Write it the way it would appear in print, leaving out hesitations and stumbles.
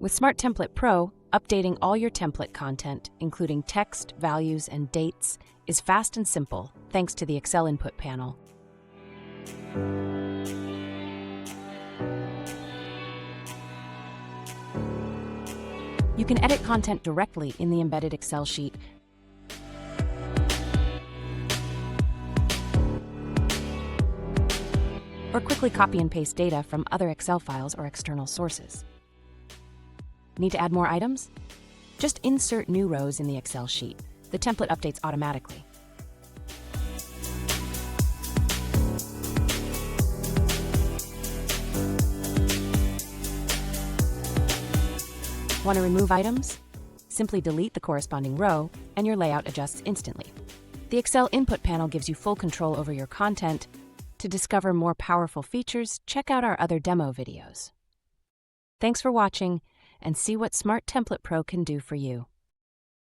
With Smart Template Pro, updating all your template content, including text, values, and dates, is fast and simple thanks to the Excel input panel. You can edit content directly in the embedded Excel sheet, or quickly copy and paste data from other Excel files or external sources. Need to add more items? Just insert new rows in the Excel sheet. The template updates automatically. Want to remove items? Simply delete the corresponding row, and your layout adjusts instantly. The Excel input panel gives you full control over your content. To discover more powerful features, check out our other demo videos. Thanks for watching, and see what Smart Template Pro can do for you.